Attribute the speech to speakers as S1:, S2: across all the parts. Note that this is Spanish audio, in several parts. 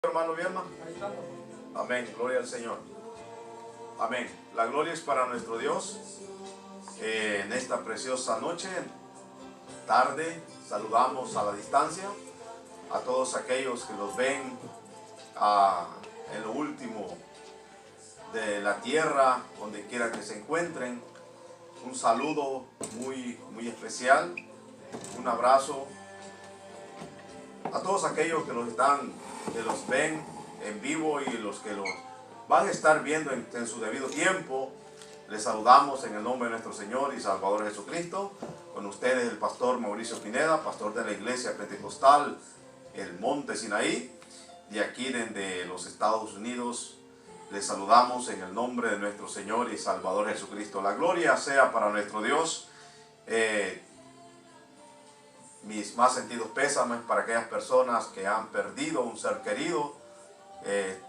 S1: Hermano, mi hermano. Amén, gloria al Señor. Amén. La gloria es para nuestro Dios. En esta preciosa noche, tarde, saludamos a la distancia a todos aquellos que los ven en lo último de la tierra, donde quiera que se encuentren. Un saludo muy especial, un abrazo a todos aquellos que los ven en vivo y los que los van a estar viendo en su debido tiempo. Les saludamos en el nombre de nuestro Señor y Salvador Jesucristo. Con ustedes el pastor Mauricio Pineda, pastor de la Iglesia Pentecostal El Monte Sinaí, de aquí desde los Estados Unidos. Les saludamos en el nombre de nuestro Señor y Salvador Jesucristo. La gloria sea para nuestro Dios. Mis más sentidos pésames para aquellas personas que han perdido un ser querido.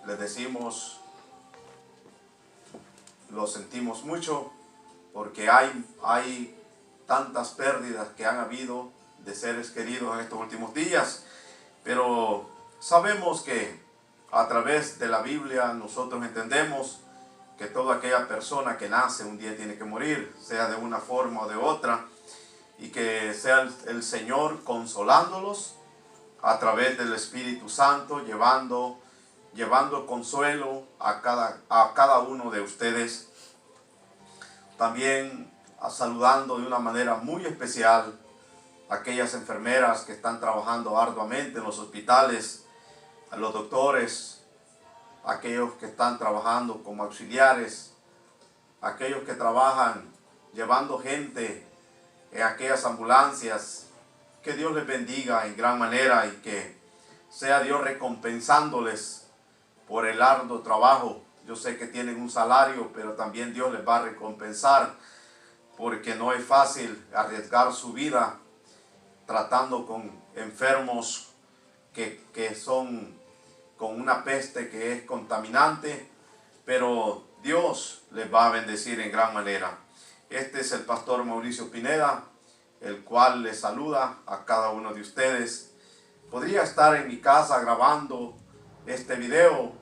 S1: Les decimos, lo sentimos mucho, porque hay tantas pérdidas que han habido de seres queridos en estos últimos días. Pero sabemos que a través de la Biblia nosotros entendemos que toda aquella persona que nace un día tiene que morir, sea de una forma o de otra, y que sea el Señor consolándolos a través del Espíritu Santo, llevando consuelo a cada uno de ustedes. También saludando de una manera muy especial a aquellas enfermeras que están trabajando arduamente en los hospitales, a los doctores, aquellos que están trabajando como auxiliares, aquellos que trabajan llevando gente en aquellas ambulancias. Que Dios les bendiga en gran manera y que sea Dios recompensándoles por el arduo trabajo. Yo sé que tienen un salario, pero también Dios les va a recompensar, porque no es fácil arriesgar su vida tratando con enfermos que son con una peste que es contaminante, pero Dios les va a bendecir en gran manera. Este es el pastor Mauricio Pineda, el cual les saluda a cada uno de ustedes. Podría estar en mi casa grabando este video,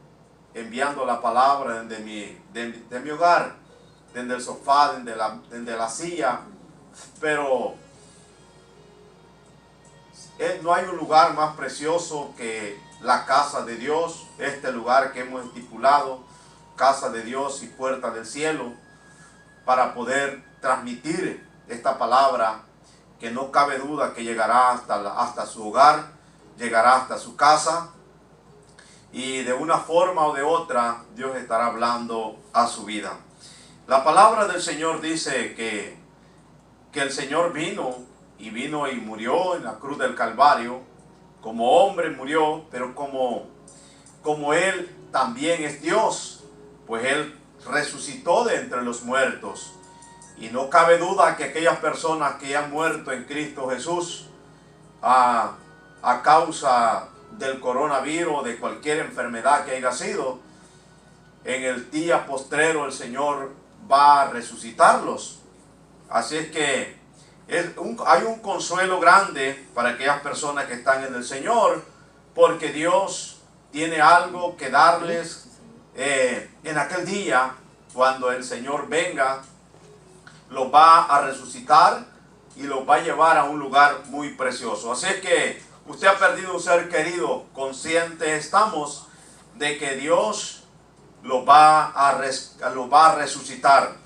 S1: enviando la palabra desde mi hogar, desde el sofá, desde la silla, pero no hay un lugar más precioso que la casa de Dios, este lugar que hemos estipulado, casa de Dios y puerta del cielo, para poder transmitir esta palabra que no cabe duda que llegará hasta su hogar, llegará hasta su casa, y de una forma o de otra Dios estará hablando a su vida. La palabra del Señor dice que el Señor vino y murió en la cruz del Calvario. Como hombre murió, pero como Él también es Dios, pues Él resucitó de entre los muertos. Y no cabe duda que aquellas personas que han muerto en Cristo Jesús a causa del coronavirus o de cualquier enfermedad que haya sido, en el día postrero el Señor va a resucitarlos. Así es que hay un consuelo grande para aquellas personas que están en el Señor, porque Dios tiene algo que darles en aquel día. Cuando el Señor venga, los va a resucitar y los va a llevar a un lugar muy precioso. Así es que usted ha perdido un ser querido, conscientes estamos de que Dios lo va a resucitar.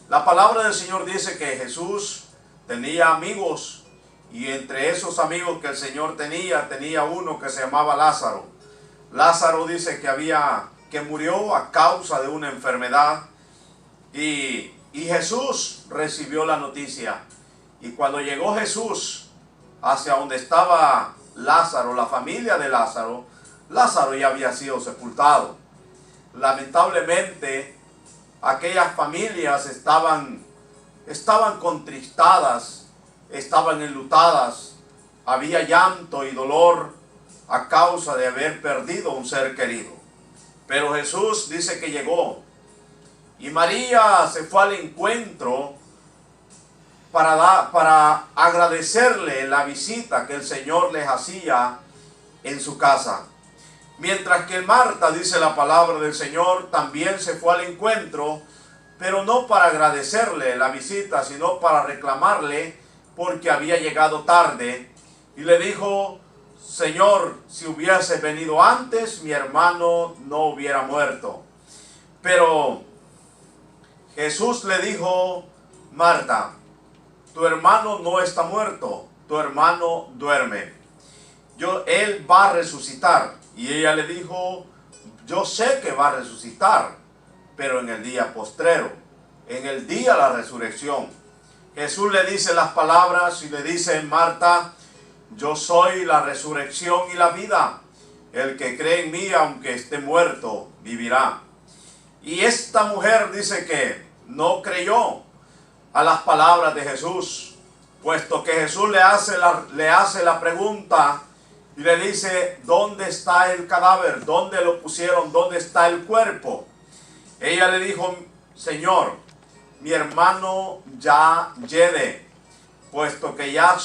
S1: La palabra del Señor dice que Jesús tenía amigos, y entre esos amigos que el Señor tenía uno que se llamaba Lázaro. Lázaro dice que murió a causa de una enfermedad, y Jesús recibió la noticia. Y cuando llegó Jesús hacia donde estaba Lázaro, la familia de Lázaro, Lázaro ya había sido sepultado. Lamentablemente, aquellas familias estaban contristadas, estaban enlutadas, había llanto y dolor a causa de haber perdido un ser querido. Pero Jesús dice que llegó, y María se fue al encuentro para agradecerle la visita que el Señor les hacía en su casa. Mientras que Marta, dice la palabra del Señor, también se fue al encuentro, pero no para agradecerle la visita, sino para reclamarle porque había llegado tarde. Y le dijo: Señor, si hubiese venido antes, mi hermano no hubiera muerto. Pero Jesús le dijo: Marta, tu hermano no está muerto, tu hermano duerme. Él va a resucitar. Y ella le dijo: yo sé que va a resucitar, pero en el día postrero, en el día de la resurrección. Jesús le dice las palabras y le dice: Marta, yo soy la resurrección y la vida. El que cree en mí, aunque esté muerto, vivirá. Y esta mujer dice que no creyó a las palabras de Jesús, puesto que Jesús le hace la pregunta y le dice: ¿dónde está el cadáver? ¿Dónde lo pusieron? ¿Dónde está el cuerpo? Ella le dijo: Señor, mi hermano ya yede, puesto que ya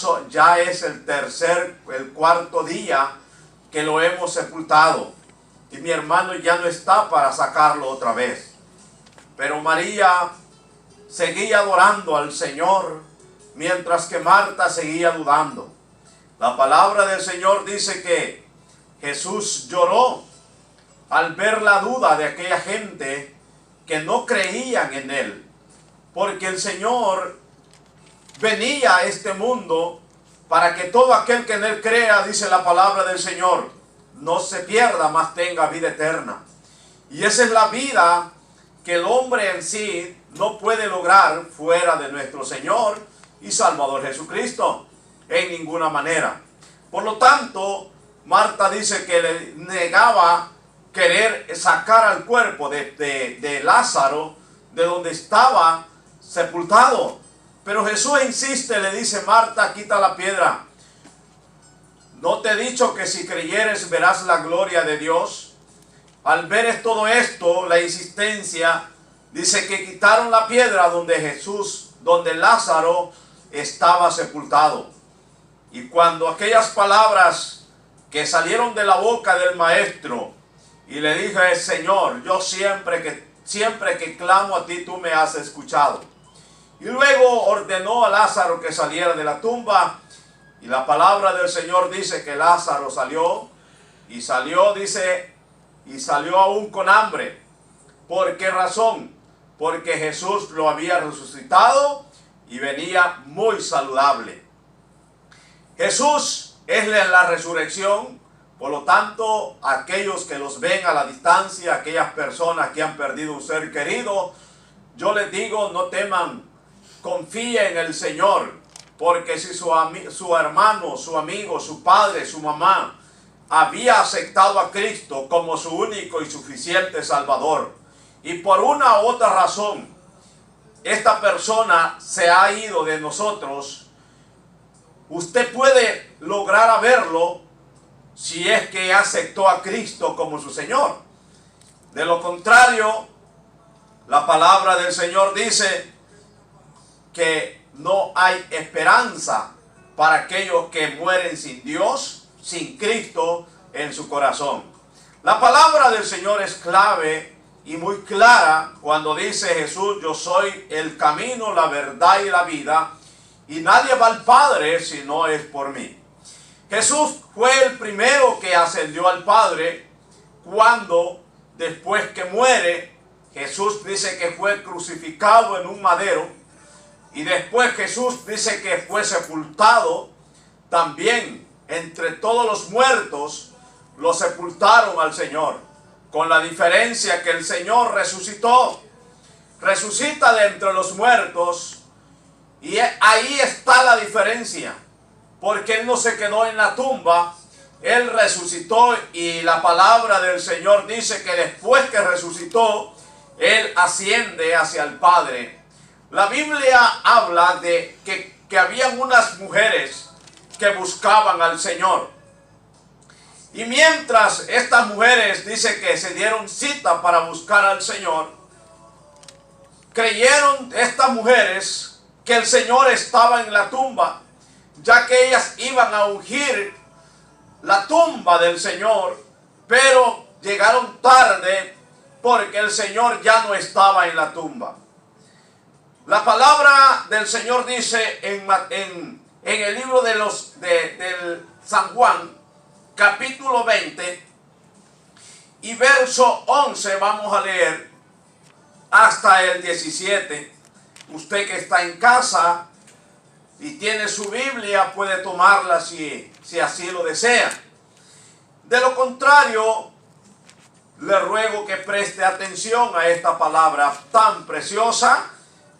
S1: es el cuarto día que lo hemos sepultado, y mi hermano ya no está para sacarlo otra vez. Pero María seguía adorando al Señor, mientras que Marta seguía dudando. La palabra del Señor dice que Jesús lloró al ver la duda de aquella gente que no creían en Él, porque el Señor venía a este mundo para que todo aquel que en Él crea, dice la palabra del Señor, no se pierda, mas tenga vida eterna. Y esa es la vida que el hombre en sí no puede lograr fuera de nuestro Señor y Salvador Jesucristo, en ninguna manera. Por lo tanto, Marta dice que le negaba querer sacar al cuerpo de Lázaro de donde estaba sepultado. Pero Jesús insiste, le dice: Marta, quita la piedra. ¿No te he dicho que si creyeres verás la gloria de Dios? Al ver todo esto, la insistencia, dice que quitaron la piedra donde Lázaro estaba sepultado. Y cuando aquellas palabras que salieron de la boca del maestro, y le dije: Señor, yo siempre que clamo a ti, tú me has escuchado. Y luego ordenó a Lázaro que saliera de la tumba. Y la palabra del Señor dice que Lázaro salió. Y salió, dice, y salió aún con hambre. ¿Por qué razón? Porque Jesús lo había resucitado y venía muy saludable. Jesús es la resurrección. Por lo tanto, aquellos que los ven a la distancia, aquellas personas que han perdido un ser querido, yo les digo: no teman, confíen en el Señor, porque si su hermano, su amigo, su padre, su mamá había aceptado a Cristo como su único y suficiente Salvador, y por una u otra razón esta persona se ha ido de nosotros, usted puede lograr a verlo si es que aceptó a Cristo como su Señor. De lo contrario, la palabra del Señor dice que no hay esperanza para aquellos que mueren sin Dios, sin Cristo en su corazón. La palabra del Señor es clave y muy clara cuando dice Jesús: yo soy el camino, la verdad y la vida, y nadie va al Padre si no es por mí. Jesús fue el primero que ascendió al Padre cuando, después que muere, Jesús dice que fue crucificado en un madero, y después Jesús dice que fue sepultado. También entre todos los muertos lo sepultaron al Señor, con la diferencia que el Señor resucitó. Resucita de entre los muertos, y ahí está la diferencia, porque Él no se quedó en la tumba, Él resucitó, y la palabra del Señor dice que después que resucitó, Él asciende hacia el Padre. La Biblia habla de que habían unas mujeres que buscaban al Señor. Y mientras estas mujeres dice que se dieron cita para buscar al Señor, creyeron estas mujeres que el Señor estaba en la tumba, ya que ellas iban a ungir la tumba del Señor pero llegaron tarde porque el Señor ya no estaba en la tumba. La palabra del Señor dice en el libro del San Juan, capítulo 20 y verso 11, vamos a leer hasta el 17. Usted que está en casa y tiene su Biblia puede tomarla si así lo desea. De lo contrario, le ruego que preste atención a esta palabra tan preciosa,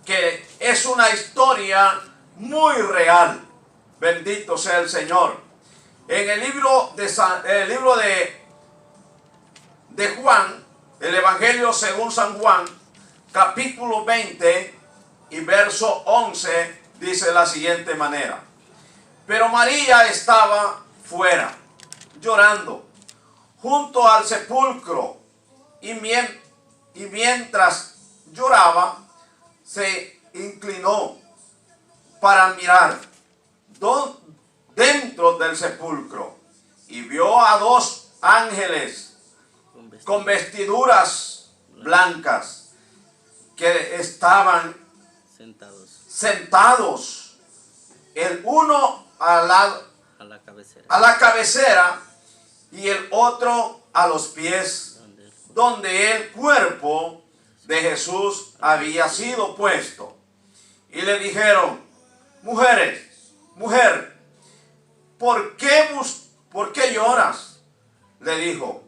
S1: que es una historia muy real. Bendito sea el Señor. En el libro de Juan, el Evangelio según San Juan, capítulo 20 y verso 11, dice de la siguiente manera: pero María estaba fuera, llorando, junto al sepulcro, y mientras lloraba, se inclinó para mirar dentro del sepulcro, y vio a dos ángeles con vestiduras blancas que estaban sentados, el uno a la cabecera y el otro a los pies, donde el cuerpo de Jesús había sido puesto. Y le dijeron: mujer, ¿por qué lloras? Le dijo: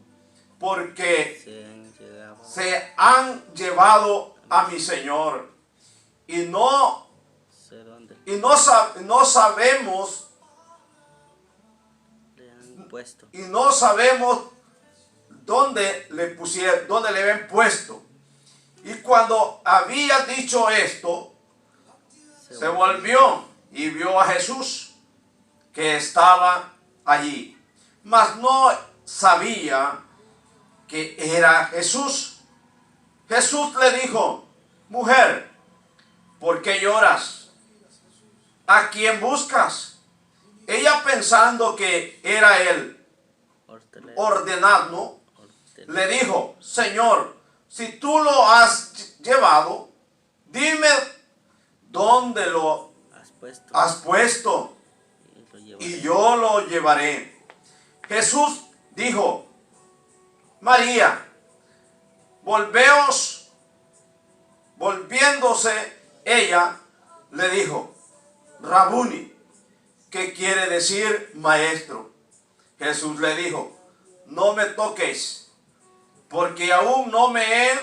S1: porque se han llevado a mi Señor y no sabemos dónde le habían puesto. Y cuando había dicho esto, se volvió y vio a Jesús que estaba allí, mas no sabía que era Jesús. Jesús le dijo: mujer, ¿por qué lloras? ¿A quién buscas? Ella, pensando que era el ordenado, le dijo: Señor, si tú lo has llevado, dime dónde lo has puesto y yo lo llevaré. Jesús dijo: María. Volviéndose ella, le dijo: Rabuni, que quiere decir maestro. Jesús le dijo: no me toques, porque aún no me he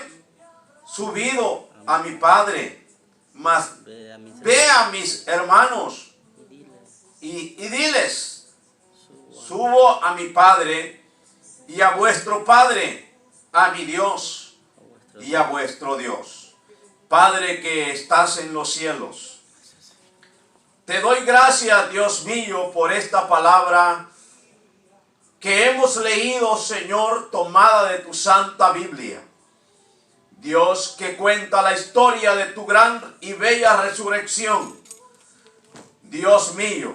S1: subido a mi Padre, mas ve a mis hermanos y diles: subo a mi Padre y a vuestro Padre, a mi Dios y a vuestro Dios. Padre que estás en los cielos, te doy gracias, Dios mío, por esta palabra que hemos leído, Señor, tomada de tu Santa Biblia. Dios, que cuenta la historia de tu gran y bella resurrección. Dios mío,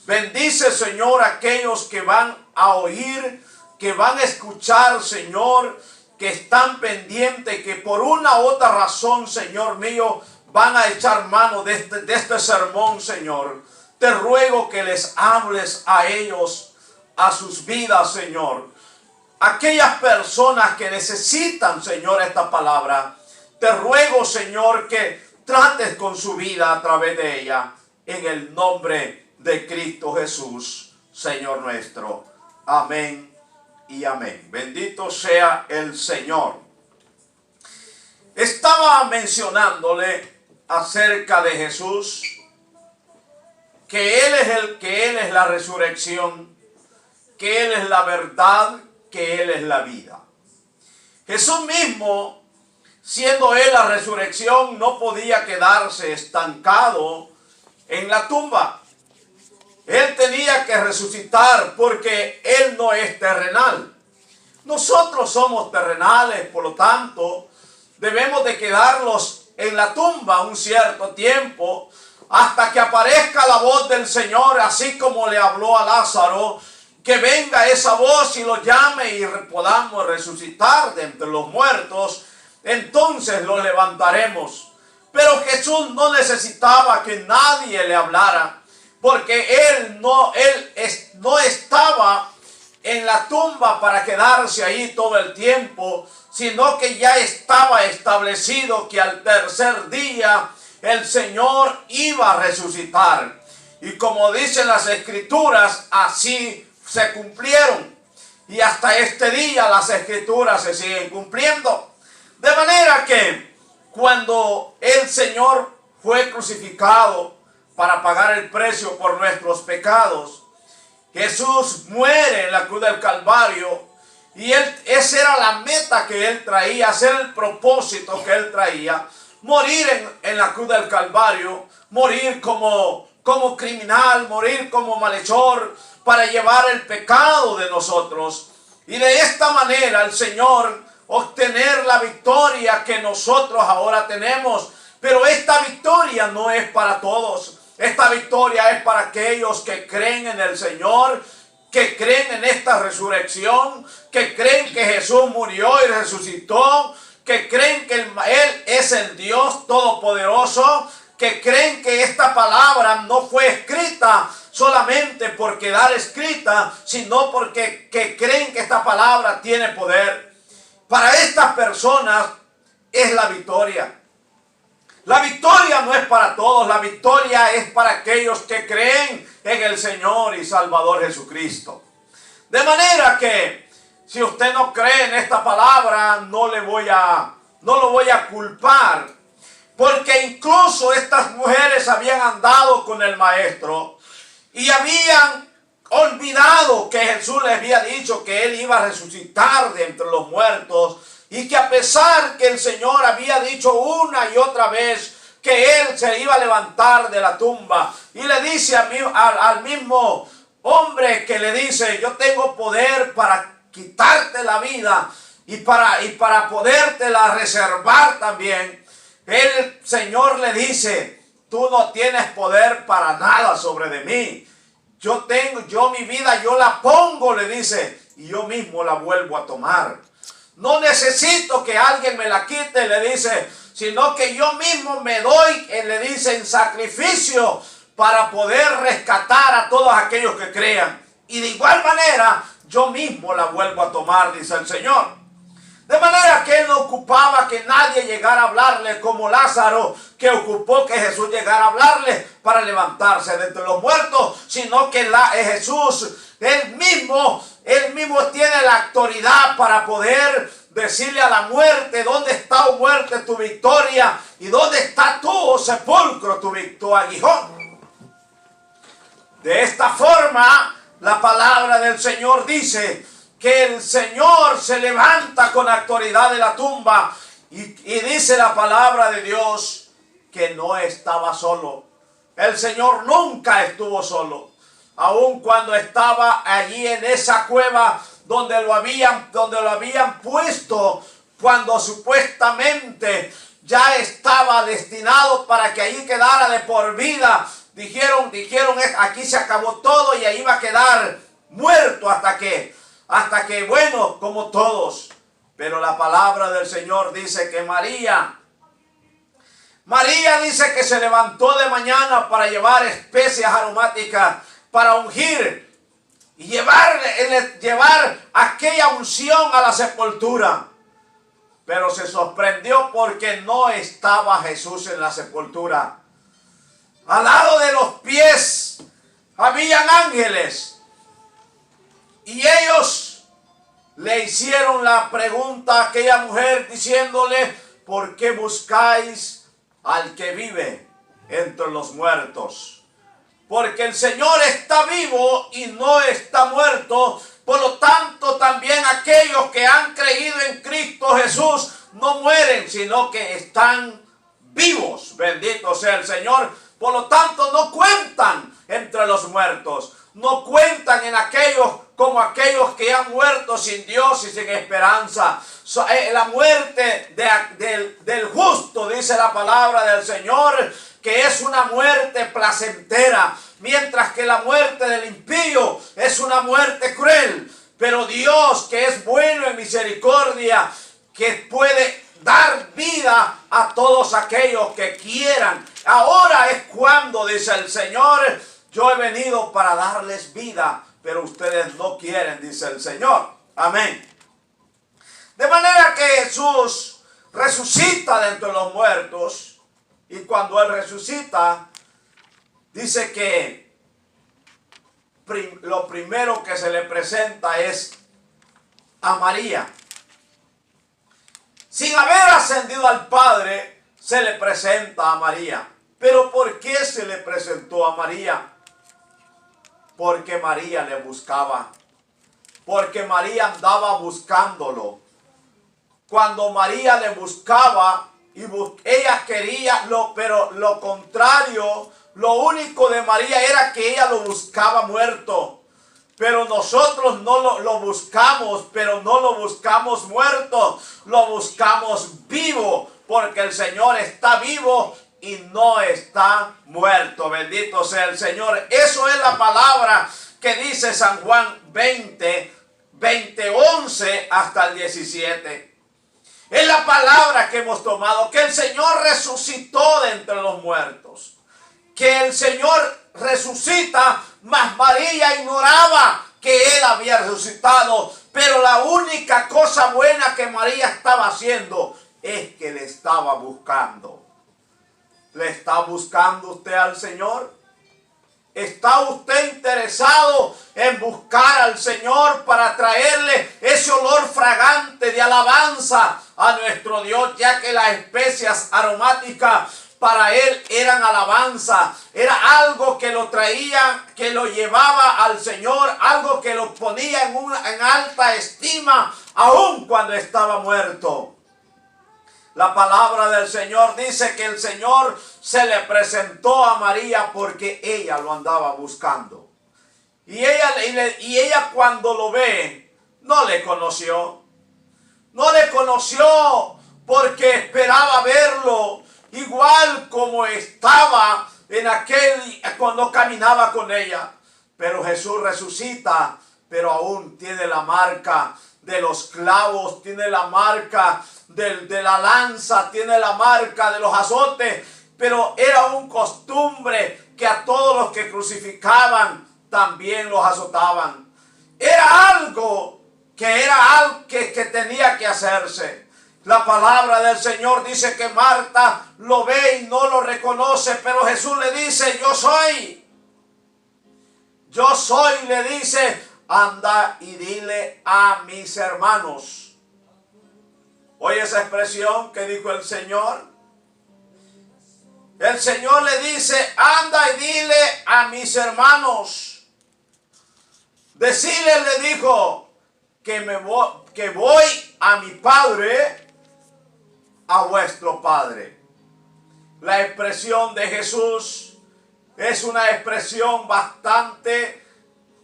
S1: bendice, Señor, a aquellos que van a oír, que van a escuchar, Señor, que están pendientes, que por una u otra razón, Señor mío, van a echar mano de este sermón, Señor. Te ruego que les hables a ellos, a sus vidas, Señor. Aquellas personas que necesitan, Señor, esta palabra, te ruego, Señor, que trates con su vida a través de ella, en el nombre de Cristo Jesús, Señor nuestro. Amén y amén. Bendito sea el Señor. Estaba mencionándole acerca de Jesús, que Él es la resurrección, que Él es la verdad, que Él es la vida. Jesús mismo, siendo Él la resurrección, no podía quedarse estancado en la tumba. Él tenía que resucitar porque Él no es terrenal. Nosotros somos terrenales, por lo tanto, debemos de quedarlos en la tumba un cierto tiempo hasta que aparezca la voz del Señor, así como le habló a Lázaro, que venga esa voz y lo llame y podamos resucitar de entre los muertos, entonces lo levantaremos. Pero Jesús no necesitaba que nadie le hablara, porque Él no estaba en la tumba para quedarse ahí todo el tiempo, sino que ya estaba establecido que al tercer día el Señor iba a resucitar. Y como dicen las Escrituras, así se cumplieron. Y hasta este día las Escrituras se siguen cumpliendo. De manera que cuando el Señor fue crucificado para pagar el precio por nuestros pecados, Jesús muere en la cruz del Calvario. Y esa era la meta que Él traía, ese era el propósito que Él traía. Morir en la cruz del Calvario, morir como criminal, morir como malhechor, para llevar el pecado de nosotros. Y de esta manera el Señor obtener la victoria que nosotros ahora tenemos. Pero esta victoria no es para todos. Esta victoria es para aquellos que creen en el Señor, que creen en esta resurrección, que creen que Jesús murió y resucitó, que creen que Él es el Dios Todopoderoso, que creen que esta palabra no fue escrita solamente por quedar escrita, sino porque creen que esta palabra tiene poder. Para estas personas es la victoria. La victoria no es para todos, la victoria es para aquellos que creen en el Señor y Salvador Jesucristo. De manera que si usted no cree en esta palabra, no lo voy a culpar. Porque incluso estas mujeres habían andado con el Maestro y habían olvidado que Jesús les había dicho que Él iba a resucitar de entre los muertos, y que a pesar que el Señor había dicho una y otra vez que Él se iba a levantar de la tumba, y le dice al mismo hombre que le dice: yo tengo poder para quitarte la vida y para podértela reservar también. El Señor le dice: tú no tienes poder para nada sobre de mí. Yo mi vida, yo la pongo, le dice, y yo mismo la vuelvo a tomar. No necesito que alguien me la quite, le dice, sino que yo mismo me doy, le dice, en sacrificio para poder rescatar a todos aquellos que crean. Y de igual manera, yo mismo la vuelvo a tomar, dice el Señor. De manera que Él no ocupaba que nadie llegara a hablarle como Lázaro, que ocupó que Jesús llegara a hablarle para levantarse de entre los muertos, sino que Jesús, Él mismo tiene la autoridad para poder decirle a la muerte: ¿dónde está, oh muerte, tu victoria? ¿Y dónde está tú, oh sepulcro, tu aguijón? De esta forma, la palabra del Señor dice que el Señor se levanta con autoridad de la tumba, y dice la palabra de Dios que no estaba solo. El Señor nunca estuvo solo. Aun cuando estaba allí en esa cueva donde lo habían puesto, cuando supuestamente ya estaba destinado para que allí quedara de por vida, dijeron, aquí se acabó todo y ahí va a quedar muerto hasta que bueno, como todos. Pero la palabra del Señor dice que María dice que se levantó de mañana para llevar especias aromáticas, para ungir y llevar aquella unción a la sepultura. Pero se sorprendió porque no estaba Jesús en la sepultura. Al lado de los pies habían ángeles. Y ellos le hicieron la pregunta a aquella mujer diciéndole: ¿por qué buscáis al que vive entre los muertos? Porque el Señor está vivo y no está muerto. Por lo tanto, también aquellos que han creído en Cristo Jesús no mueren, sino que están vivos. Bendito sea el Señor. Por lo tanto, no cuentan entre los muertos. No cuentan en como aquellos que han muerto sin Dios y sin esperanza. La muerte del justo, dice la palabra del Señor, que es una muerte placentera. mientras que la muerte del impío es una muerte cruel. Pero Dios, que es bueno en misericordia, que puede dar vida a todos aquellos que quieran. Ahora es cuando, dice el Señor, yo he venido para darles vida, pero ustedes no quieren, dice el Señor. Amén. De manera que Jesús resucita de entre los muertos, y cuando Él resucita, dice que lo primero que se le presenta es a María. Sin haber ascendido al Padre, se le presenta a María. ¿Pero por qué se le presentó a María? Porque María le buscaba. Porque María andaba buscándolo. Cuando María le buscaba, ella quería, pero lo contrario, lo único de María era que ella lo buscaba muerto. Pero nosotros no lo buscamos, pero no lo buscamos muerto, lo buscamos vivo, porque el Señor está vivo y no está muerto. Bendito sea el Señor. Eso es la palabra que dice San Juan 11 hasta el 17. Es la palabra que hemos tomado, que el Señor resucitó de entre los muertos. Que el Señor resucita, mas María ignoraba que Él había resucitado. Pero la única cosa buena que María estaba haciendo es que le estaba buscando. ¿Le está buscando usted al Señor? ¿Está usted interesado en buscar al Señor para traerle ese olor fragante de alabanza a nuestro Dios? Ya que las especias aromáticas para Él eran alabanza. Era algo que lo traía, que lo llevaba al Señor, algo que lo ponía en alta estima, aun cuando estaba muerto. La palabra del Señor dice que el Señor se le presentó a María porque ella lo andaba buscando. Y ella cuando lo ve, no le conoció. No le conoció porque esperaba verlo igual como estaba cuando caminaba con ella. Pero Jesús resucita, pero aún tiene la marca de los clavos, tiene la marca de la lanza, tiene la marca de los azotes. Pero era un costumbre que a todos los que crucificaban también los azotaban. Era algo que tenía que hacerse. La palabra del Señor dice que Marta lo ve y no lo reconoce, pero Jesús le dice, yo soy. Yo soy, le dice, anda y dile a mis hermanos. Oye esa expresión que dijo el Señor. El Señor le dice, anda y dile a mis hermanos. Decirle, le dijo, que voy a mi Padre, a vuestro Padre. La expresión de Jesús es una expresión bastante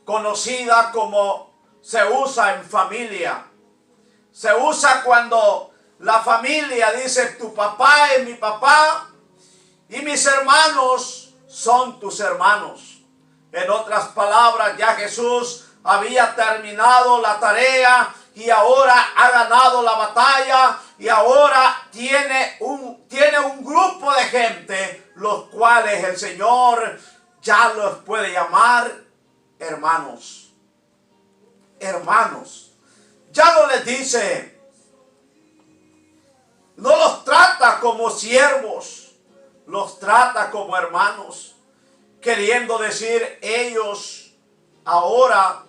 S1: conocida como se usa en familia. Se usa cuando la familia dice, tu papá es mi papá y mis hermanos son tus hermanos. En otras palabras, ya Jesús había terminado la tarea y ahora ha ganado la batalla y ahora tiene un grupo de gente, los cuales el Señor ya los puede llamar hermanos. Hermanos. Ya no les dice, no los trata como siervos, los trata como hermanos, queriendo decir, ellos ahora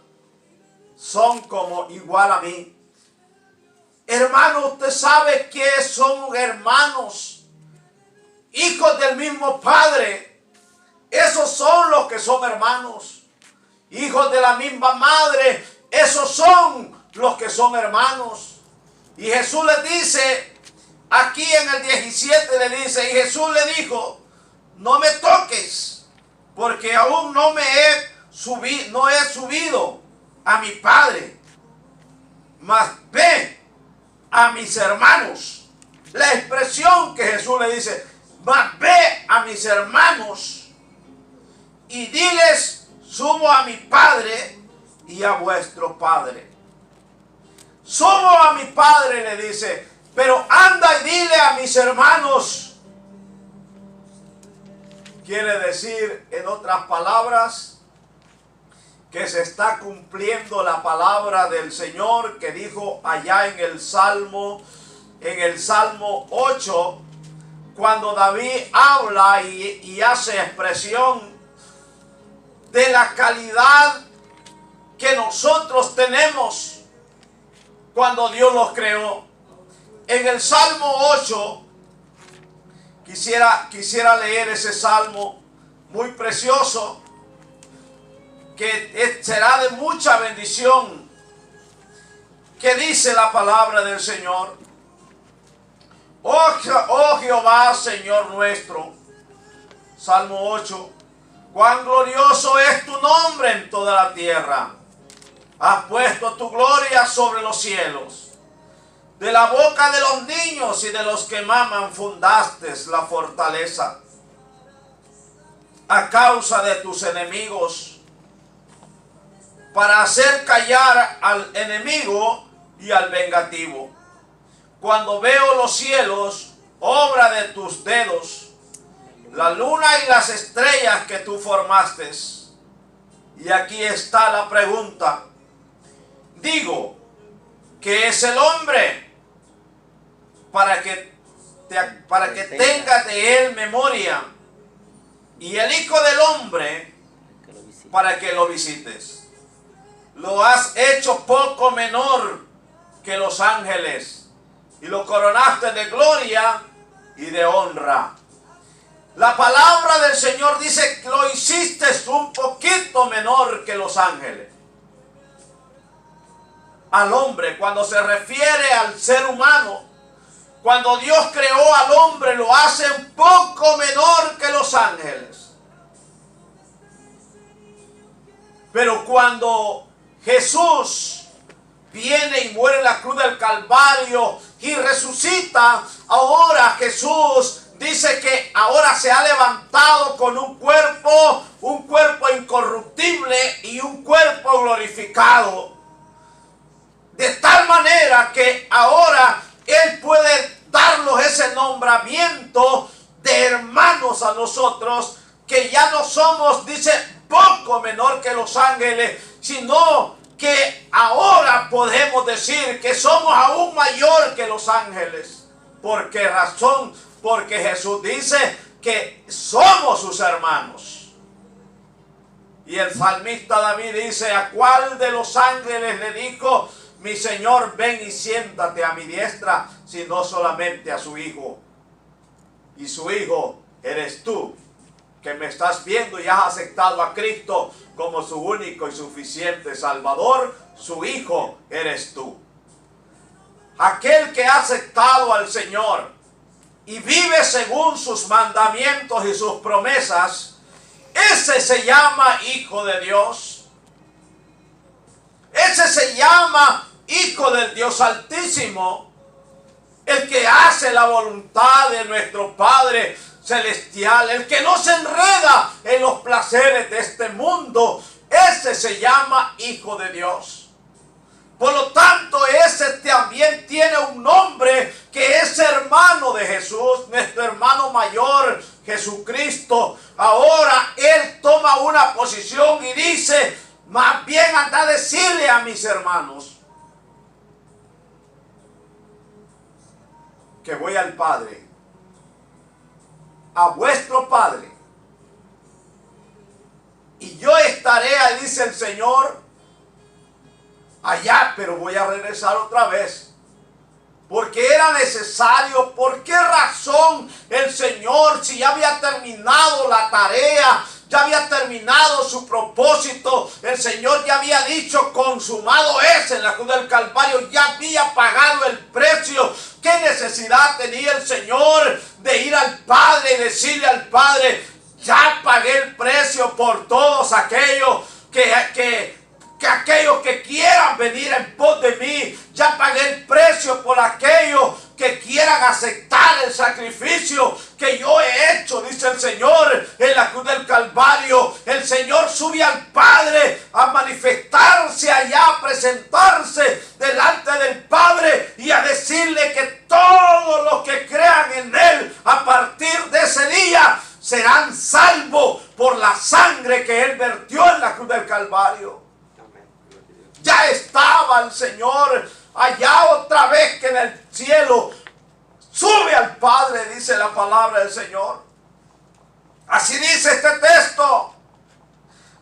S1: son como igual a mí. Hermano, usted sabe que son hermanos, hijos del mismo Padre. Esos son los que son hermanos. Hijos de la misma madre, esos son los que son hermanos. Y Jesús les dice, aquí en el 17 le dice, y Jesús le dijo, no me toques, porque aún no he subido a mi Padre, mas ve a mis hermanos. La expresión que Jesús le dice, mas ve a mis hermanos y diles, subo a mi Padre y a vuestro Padre. Subo a mi Padre, le dice, pero anda y dile a mis hermanos. Quiere decir, en otras palabras, que se está cumpliendo la palabra del Señor que dijo allá en el Salmo 8, cuando David habla y hace expresión de la calidad que nosotros tenemos cuando Dios los creó. En el Salmo 8, quisiera leer ese salmo muy precioso, que será de mucha bendición, que dice la palabra del Señor. Oh Jehová, Señor nuestro, Salmo 8, cuán glorioso es tu nombre en toda la tierra. Has puesto tu gloria sobre los cielos. De la boca de los niños y de los que maman fundaste la fortaleza. A causa de tus enemigos, para hacer callar al enemigo y al vengativo. Cuando veo los cielos, obra de tus dedos, la luna y las estrellas que tú formaste. Y aquí está la pregunta. Digo, ¿qué es el hombre? Para que tenga de él memoria, y el Hijo del Hombre para que lo visites. Lo has hecho poco menor que los ángeles, y lo coronaste de gloria y de honra. La palabra del Señor dice que lo hiciste un poquito menor que los ángeles. Al hombre, cuando se refiere al ser humano, cuando Dios creó al hombre, lo hace un poco menor que los ángeles. Pero cuando Jesús viene y muere en la cruz del Calvario y resucita, ahora Jesús dice que ahora se ha levantado con un cuerpo incorruptible y un cuerpo glorificado. De tal manera que ahora Él puede darnos ese nombramiento de hermanos a nosotros, que ya no somos, dice, poco menor que los ángeles, sino que ahora podemos decir que somos aún mayor que los ángeles. ¿Por qué razón? Porque Jesús dice que somos sus hermanos. Y el salmista David dice, ¿a cuál de los ángeles le dijo, mi Señor, ven y siéntate a mi diestra, sino solamente a su Hijo? Y su Hijo eres tú, que me estás viendo y has aceptado a Cristo como su único y suficiente Salvador. Su Hijo eres tú. Aquel que ha aceptado al Señor y vive según sus mandamientos y sus promesas, ese se llama Hijo de Dios. Ese se llama Hijo del Dios Altísimo, el que hace la voluntad de nuestro Padre Celestial, el que no se enreda en los placeres de este mundo. Ese se llama Hijo de Dios. Por lo tanto, ese también tiene un nombre, que es hermano de Jesús, nuestro hermano mayor, Jesucristo. Ahora Él toma una posición y dice, más bien anda a decirle a mis hermanos que voy al Padre, a vuestro Padre, y yo estaré, ahí dice el Señor, allá, pero voy a regresar otra vez, porque era necesario. ¿Por qué razón el Señor, si ya había terminado la tarea, ya había terminado su propósito, el Señor ya había dicho, consumado es, en la cruz del Calvario, ya había pagado el precio? ¿Qué necesidad tenía el Señor de ir al Padre y decirle al Padre, ya pagué el precio por todos aquellos que aquellos que quieran venir en pos de mí? Ya pagué el precio por aquellos que quieran aceptar el sacrificio que yo he hecho, dice el Señor, en la cruz del Calvario. El Calvario. Ya estaba el Señor allá otra vez que en el cielo. Sube al Padre, dice la palabra del Señor. Así dice este texto.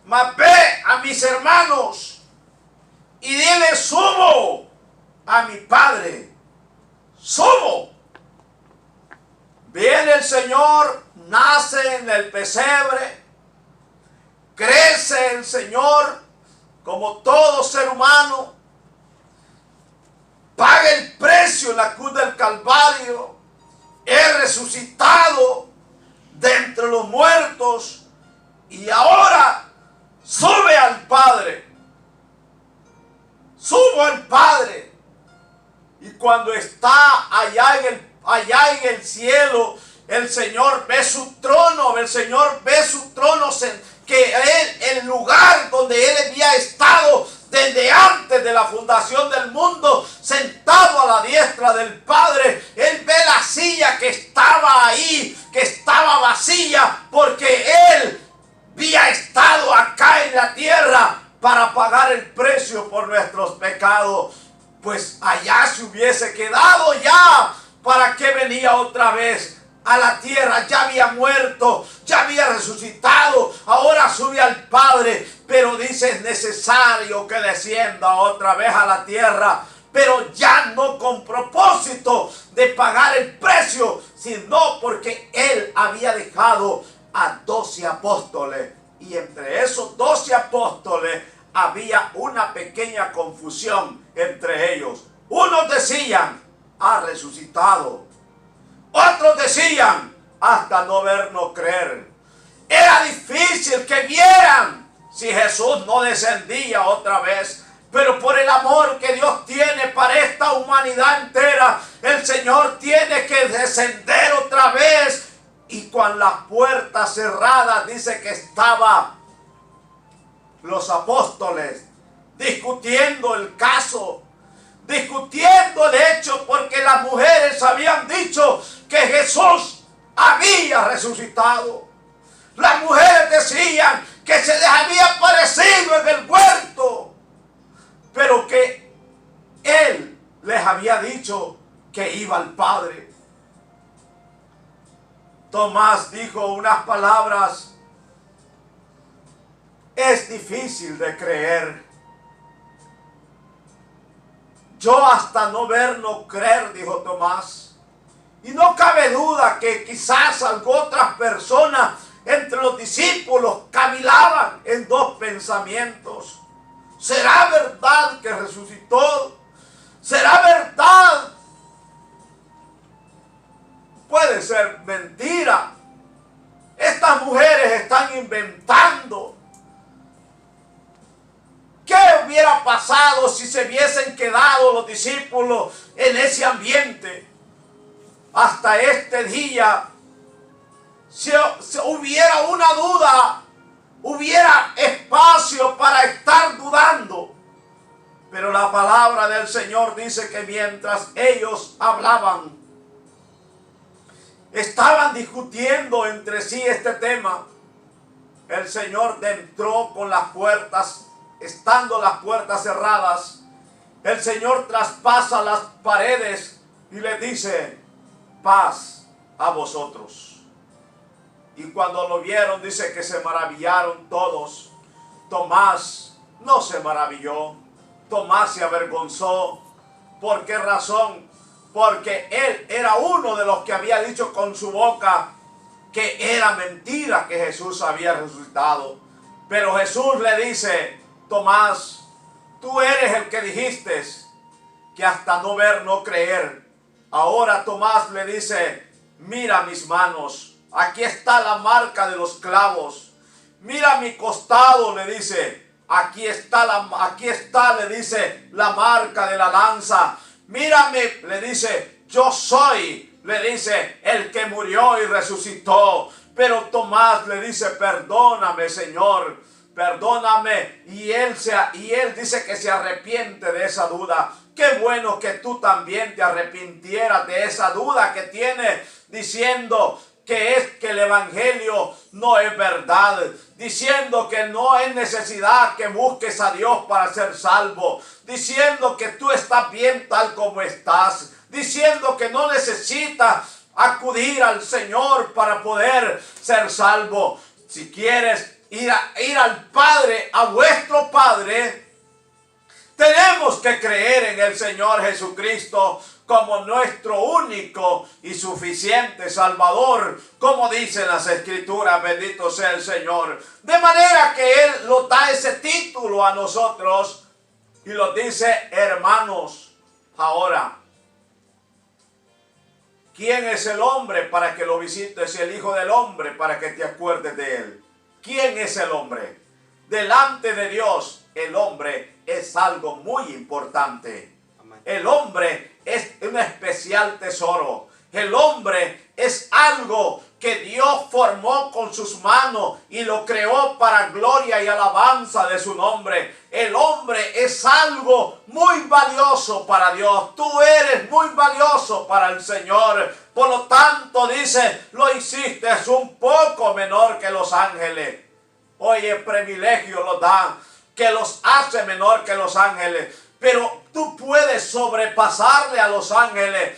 S1: Mas ve a mis hermanos y dile: subo a mi Padre. Subo. Viene el Señor, nace en el pesebre, crece el Señor como todo ser humano, paga el precio en la cruz del Calvario, es resucitado de entre los muertos y ahora sube al Padre. Subo al Padre. Y cuando está allá en el cielo, el Señor ve su trono, que el lugar donde Él había estado desde antes de la fundación del mundo, sentado a la diestra del Padre. Él ve la silla que estaba ahí, que estaba vacía, porque Él había estado acá en la tierra para pagar el precio por nuestros pecados. Pues allá se hubiese quedado ya. ¿Para qué venía otra vez a la tierra? Ya había muerto, ya había resucitado, ahora sube al Padre. Pero dice: es necesario que descienda otra vez a la tierra, pero ya no con propósito de pagar el precio, sino porque Él había dejado a 12 apóstoles. Y entre esos 12 apóstoles había una pequeña confusión entre ellos. Unos decían: ha resucitado. Otros decían: hasta no ver, no creer. Era difícil que vieran si Jesús no descendía otra vez. Pero por el amor que Dios tiene para esta humanidad entera, el Señor tiene que descender otra vez. Y con las puertas cerradas, dice que estaban los apóstoles discutiendo el caso, discutiendo el hecho, porque las mujeres habían dicho que Jesús había resucitado. Las mujeres decían que se les había aparecido en el huerto, pero que Él les había dicho que iba al Padre. Tomás dijo unas palabras: es difícil de creer. Yo hasta no ver, no creer, dijo Tomás. Y no cabe duda que quizás otras personas entre los discípulos cavilaban en dos pensamientos. ¿Será verdad que resucitó? ¿Será verdad? Puede ser mentira. Estas mujeres están inventando. ¿Qué hubiera pasado si se hubiesen quedado los discípulos en ese ambiente? Hasta este día, si hubiera una duda, hubiera espacio para estar dudando. Pero la palabra del Señor dice que mientras ellos hablaban, estaban discutiendo entre sí este tema, el Señor entró con las puertas, estando las puertas cerradas. El Señor traspasa las paredes y le dice: paz a vosotros. Y cuando lo vieron, dice que se maravillaron todos. Tomás no se maravilló. Tomás se avergonzó. ¿Por qué razón? Porque él era uno de los que había dicho con su boca que era mentira que Jesús había resucitado. Pero Jesús le dice: Tomás, tú eres el que dijiste que hasta no ver, no creer. Ahora Tomás le dice: mira mis manos, aquí está la marca de los clavos. Mira mi costado, le dice. Aquí está, le dice, la marca de la lanza. Mírame, le dice, yo soy, le dice, el que murió y resucitó. Pero Tomás le dice: perdóname, Señor, perdóname. Y él dice que se arrepiente de esa duda. Qué bueno que tú también te arrepintieras de esa duda que tienes, diciendo: que el evangelio no es verdad, diciendo que no es necesidad que busques a Dios para ser salvo, diciendo que tú estás bien tal como estás, diciendo que no necesitas acudir al Señor para poder ser salvo. Si quieres ir al Padre, a vuestro Padre, tenemos que creer en el Señor Jesucristo como nuestro único y suficiente Salvador, como dicen las Escrituras, bendito sea el Señor. De manera que Él nos da ese título a nosotros y lo dice hermanos. Ahora, ¿quién es el hombre para que lo visites y el Hijo del Hombre para que te acuerdes de Él? ¿Quién es el hombre? Delante de Dios, el hombre es algo muy importante. El hombre es un especial tesoro. El hombre es algo que Dios formó con sus manos y lo creó para gloria y alabanza de su nombre. El hombre es algo muy valioso para Dios. Tú eres muy valioso para el Señor. Por lo tanto, dice, lo hiciste un poco menor que los ángeles. Oye, privilegio lo da, que los hace menor que los ángeles. Pero tú puedes sobrepasarle a los ángeles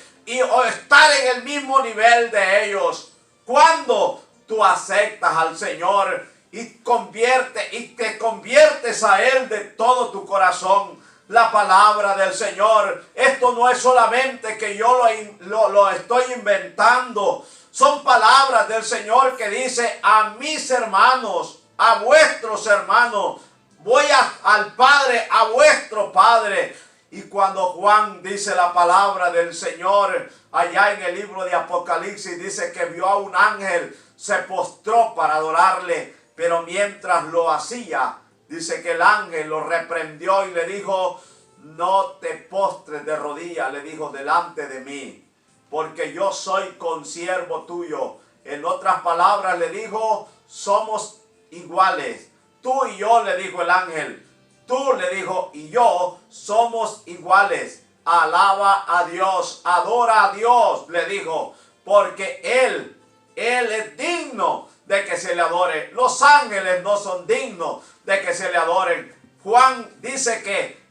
S1: o estar en el mismo nivel de ellos. Cuando tú aceptas al Señor y te conviertes a Él de todo tu corazón. La palabra del Señor, esto no es solamente que yo lo estoy inventando. Son palabras del Señor que dice a mis hermanos, a vuestros hermanos. Voy al Padre, a vuestro Padre. Y cuando Juan dice la palabra del Señor, allá en el libro de Apocalipsis, dice que vio a un ángel, se postró para adorarle, pero mientras lo hacía, dice que el ángel lo reprendió y le dijo, no te postres de rodillas, le dijo, delante de mí, porque yo soy consiervo tuyo. En otras palabras le dijo, somos iguales. Tú y yo, le dijo el ángel, tú, le dijo, y yo somos iguales. Alaba a Dios, adora a Dios, le dijo, porque Él es digno de que se le adore. Los ángeles no son dignos de que se le adoren. Juan dice que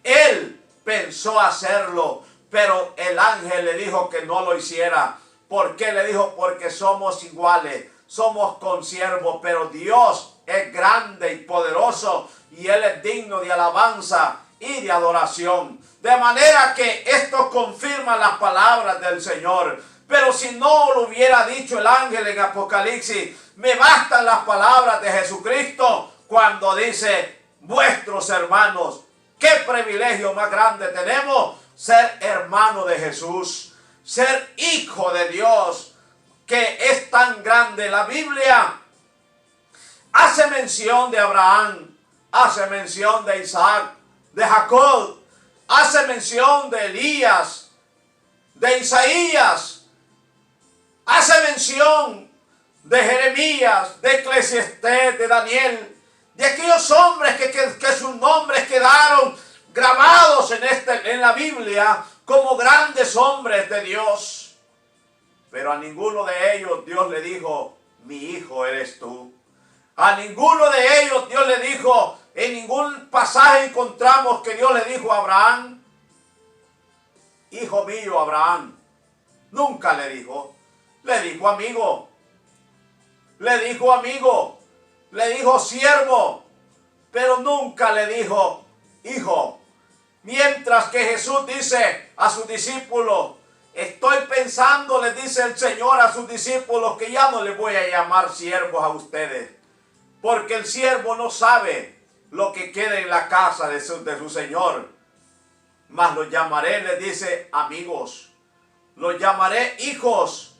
S1: Él pensó hacerlo, pero el ángel le dijo que no lo hiciera. ¿Por qué? Le dijo, porque somos iguales, somos consiervos, pero Dios es grande y poderoso y Él es digno de alabanza y de adoración. De manera que esto confirma las palabras del Señor. Pero si no lo hubiera dicho el ángel en Apocalipsis, me bastan las palabras de Jesucristo cuando dice, vuestros hermanos. Qué privilegio más grande tenemos, ser hermano de Jesús, ser hijo de Dios, que es tan grande. La Biblia hace mención de Abraham, hace mención de Isaac, de Jacob, hace mención de Elías, de Isaías, hace mención de Jeremías, de Eclesiastés, de Daniel, de aquellos hombres que sus nombres quedaron grabados en la Biblia como grandes hombres de Dios. Pero a ninguno de ellos Dios le dijo, mi hijo eres tú. A ninguno de ellos Dios le dijo, en ningún pasaje encontramos que Dios le dijo a Abraham, hijo mío Abraham. Nunca le dijo. Le dijo amigo. Le dijo amigo. Le dijo siervo. Pero nunca le dijo hijo. Mientras que Jesús dice a sus discípulos, estoy pensando, le dice el Señor a sus discípulos, que ya no les voy a llamar siervos a ustedes. Porque el siervo no sabe lo que queda en la casa de su Señor. Mas los llamaré, les dice, amigos. Los llamaré hijos.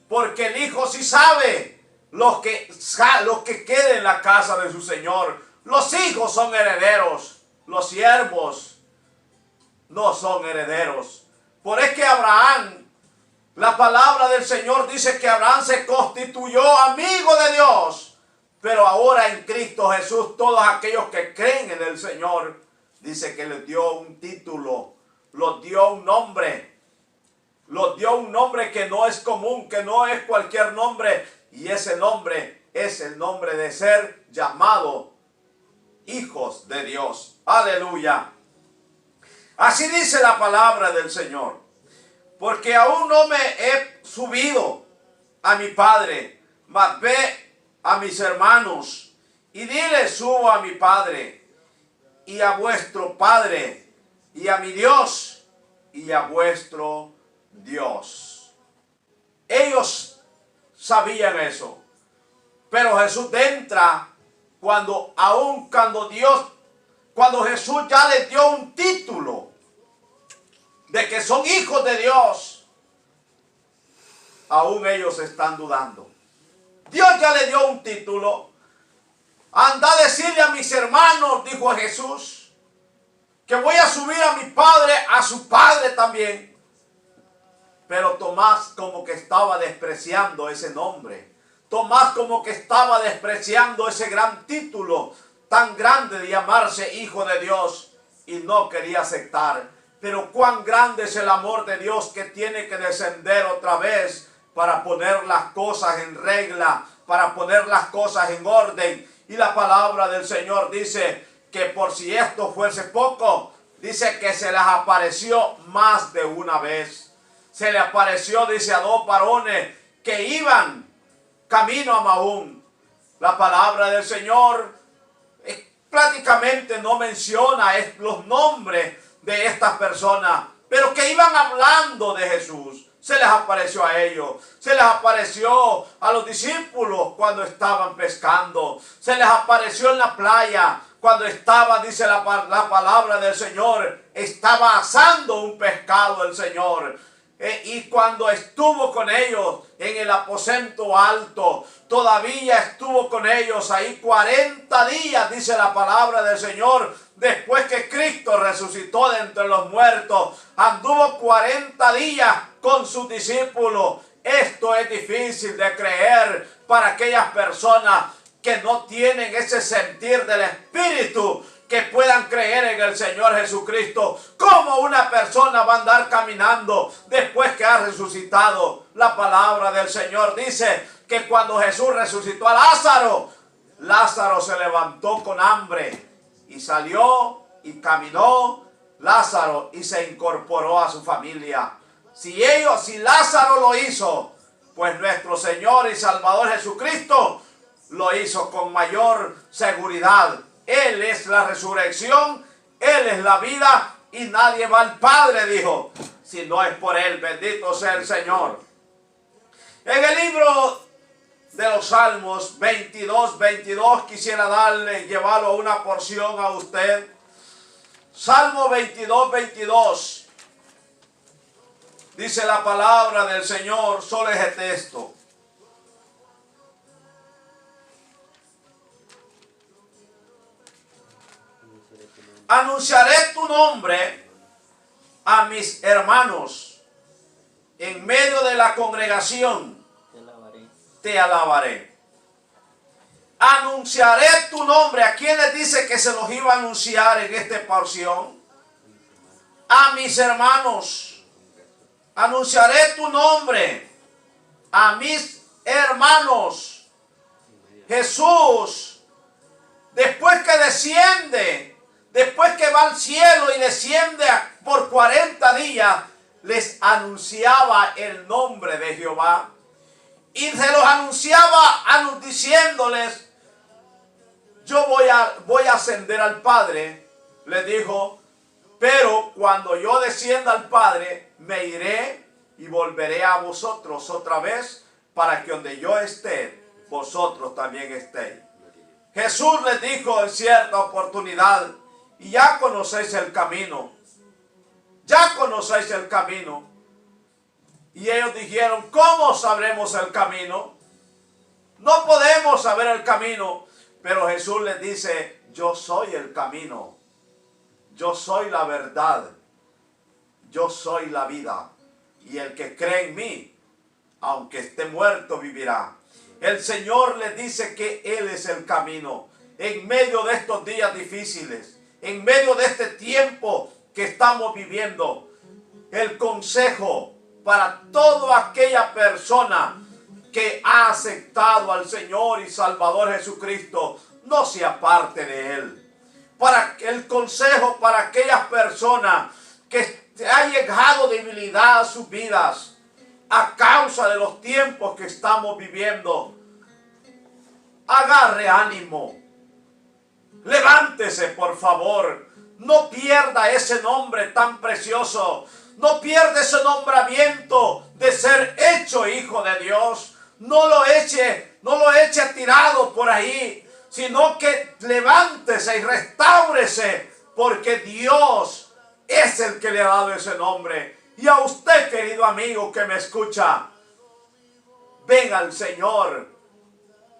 S1: Porque el hijo sí sabe lo que queda en la casa de su Señor. Los hijos son herederos. Los siervos no son herederos. Por eso que Abraham, la palabra del Señor dice que Abraham se constituyó amigo de Dios. Pero ahora en Cristo Jesús, todos aquellos que creen en el Señor, dice que les dio un título, los dio un nombre, los nos dio un nombre que no es común, que no es cualquier nombre. Y ese nombre es el nombre de ser llamado hijos de Dios. Aleluya. Así dice la palabra del Señor. Porque aún no me he subido a mi Padre, mas ve a mis hermanos y dile: subo a mi Padre y a vuestro Padre, y a mi Dios y a vuestro Dios. Ellos sabían eso, pero Jesús entra cuando Jesús ya les dio un título de que son hijos de Dios. Aún ellos están dudando. Dios ya le dio un título. Anda a decirle a mis hermanos, dijo Jesús, que voy a subir a mi Padre, a su Padre también. Pero Tomás como que estaba despreciando ese nombre. Tomás como que estaba despreciando ese gran título tan grande de llamarse hijo de Dios, y no quería aceptar. Pero cuán grande es el amor de Dios, que tiene que descender otra vez para poner las cosas en regla, para poner las cosas en orden. Y la palabra del Señor dice que por si esto fuese poco, dice que se les apareció más de una vez. Se le apareció, dice, a dos varones que iban camino a Maúm. La palabra del Señor prácticamente no menciona los nombres de estas personas, pero que iban hablando de Jesús. Se les apareció a ellos, se les apareció a los discípulos cuando estaban pescando, se les apareció en la playa cuando estaba, dice la palabra del Señor, estaba asando un pescado el Señor. Y cuando estuvo con ellos en el aposento alto, todavía estuvo con ellos ahí 40 días, dice la palabra del Señor, después que Cristo resucitó de entre los muertos. Anduvo 40 días con sus discípulos. Esto es difícil de creer para aquellas personas que no tienen ese sentir del Espíritu, que puedan creer en el Señor Jesucristo. ¿Cómo una persona va a andar caminando después que ha resucitado? La palabra del Señor dice que cuando Jesús resucitó a Lázaro, Lázaro se levantó con hambre y salió y caminó Lázaro y se incorporó a su familia. Si Lázaro lo hizo, pues nuestro Señor y Salvador Jesucristo lo hizo con mayor seguridad. Él es la resurrección, Él es la vida, y nadie va al Padre, dijo, si no es por Él. Bendito sea el Señor. En el libro de los Salmos 22, quisiera llevarlo a una porción a usted. Salmo 22, dice la palabra del Señor, solo es el texto. Anunciaré tu nombre a mis hermanos, en medio de la congregación te alabaré. Anunciaré tu nombre. ¿A quién les dice que se los iba a anunciar en esta porción? A mis hermanos. Anunciaré tu nombre a mis hermanos. Jesús, después que desciende, después que va al cielo y desciende por 40 días, les anunciaba el nombre de Jehová. Y se los anunciaba diciéndoles: yo voy a ascender al Padre. Les dijo: pero cuando yo descienda al Padre, me iré y volveré a vosotros otra vez, para que donde yo esté, vosotros también estéis. Jesús les dijo en cierta oportunidad: y ya conocéis el camino. Ya conocéis el camino. Y ellos dijeron: ¿cómo sabremos el camino? No podemos saber el camino. Pero Jesús les dice: yo soy el camino. Yo soy la verdad. Yo soy la vida. Y el que cree en mí, aunque esté muerto, vivirá. El Señor les dice que Él es el camino. En medio de estos días difíciles, en medio de este tiempo que estamos viviendo, el consejo para toda aquella persona que ha aceptado al Señor y Salvador Jesucristo, no se aparte de Él. Para el consejo para aquellas personas que ha llegado debilidad a sus vidas a causa de los tiempos que estamos viviendo. Agarre ánimo. Levántese, por favor. No pierda ese nombre tan precioso. No pierda ese nombramiento de ser hecho hijo de Dios. No lo eche tirado por ahí, sino que levántese y restáurese, porque Dios es el que le ha dado ese nombre. Y a usted, querido amigo que me escucha, venga al Señor,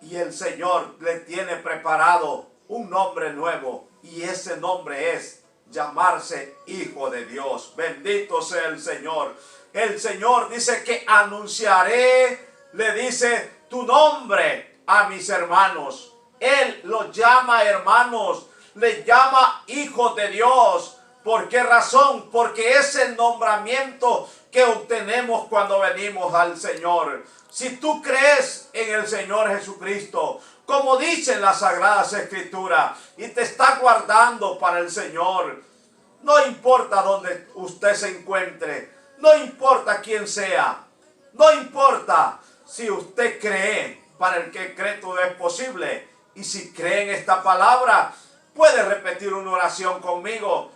S1: y el Señor le tiene preparado un nombre nuevo, y ese nombre es llamarse Hijo de Dios. Bendito sea el Señor. El Señor dice que anunciaré, le dice, tu nombre a mis hermanos. Él los llama hermanos, les llama hijos de Dios. ¿Por qué razón? Porque es el nombramiento que obtenemos cuando venimos al Señor. Si tú crees en el Señor Jesucristo, como dice en las Sagradas Escrituras, y te está guardando para el Señor, no importa dónde usted se encuentre, no importa quién sea, no importa si usted cree, para el que cree todo es posible. Y si cree en esta palabra, puede repetir una oración conmigo,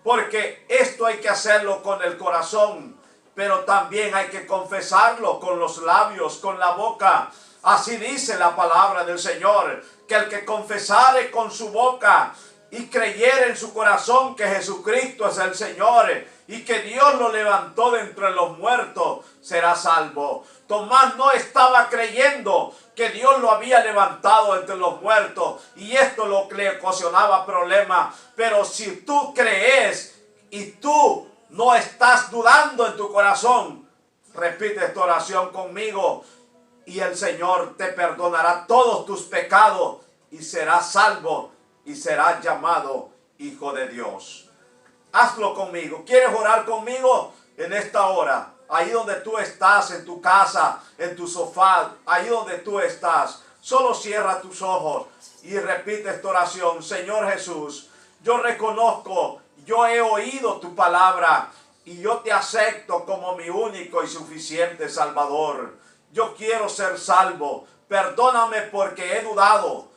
S1: porque esto hay que hacerlo con el corazón, pero también hay que confesarlo con los labios, con la boca. Así dice la palabra del Señor, que el que confesare con su boca y creyere en su corazón que Jesucristo es el Señor y que Dios lo levantó de entre los muertos, será salvo. Tomás no estaba creyendo que Dios lo había levantado entre los muertos, y esto lo que le ocasionaba problemas. Pero si tú crees y tú no estás dudando en tu corazón, repite esta oración conmigo, y el Señor te perdonará todos tus pecados y serás salvo y serás llamado hijo de Dios. Hazlo conmigo. ¿Quieres orar conmigo en esta hora? Ahí donde tú estás, en tu casa, en tu sofá, ahí donde tú estás, solo cierra tus ojos y repite esta oración. Señor Jesús, yo reconozco, yo he oído tu palabra y yo te acepto como mi único y suficiente Salvador. Yo quiero ser salvo. Perdóname porque he dudado,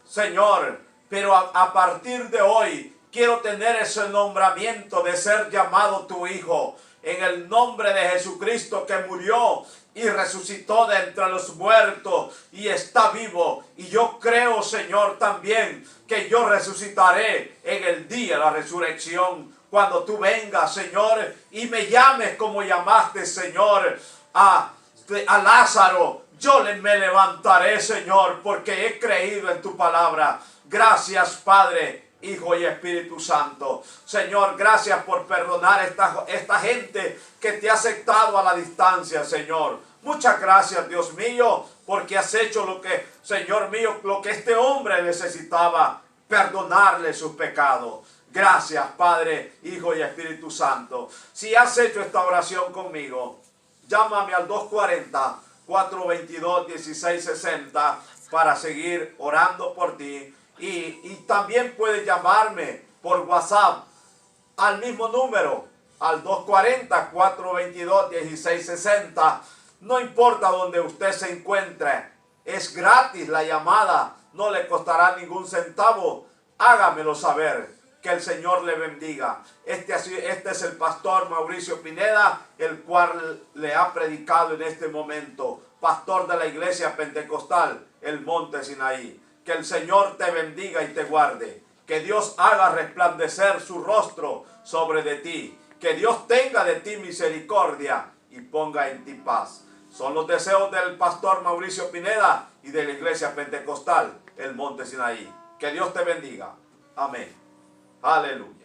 S1: Señor, pero a partir de hoy quiero tener ese nombramiento de ser llamado tu hijo. En el nombre de Jesucristo, que murió y resucitó de entre los muertos y está vivo. Y yo creo, Señor, también que yo resucitaré en el día de la resurrección. Cuando tú vengas, Señor, y me llames como llamaste, Señor, a Lázaro, yo me levantaré, Señor, porque he creído en tu palabra. Gracias, Padre, Hijo y Espíritu Santo. Señor, gracias por perdonar a esta gente que te ha aceptado a la distancia, Señor. Muchas gracias, Dios mío, porque has hecho lo que, Señor mío, lo que este hombre necesitaba, perdonarle sus pecados. Gracias, Padre, Hijo y Espíritu Santo. Si has hecho esta oración conmigo, llámame al 240-422-1660 para seguir orando por ti. Y también puedes llamarme por WhatsApp al mismo número, al 240-422-1660. No importa donde usted se encuentre, es gratis la llamada, no le costará ningún centavo. Hágamelo saber. Que el Señor le bendiga. Este es el pastor Mauricio Pineda, el cual le ha predicado en este momento, pastor de la iglesia pentecostal, el Monte Sinaí. Que el Señor te bendiga y te guarde. Que Dios haga resplandecer su rostro sobre de ti. Que Dios tenga de ti misericordia y ponga en ti paz. Son los deseos del pastor Mauricio Pineda y de la iglesia pentecostal, el Monte Sinaí. Que Dios te bendiga. Amén. Aleluya.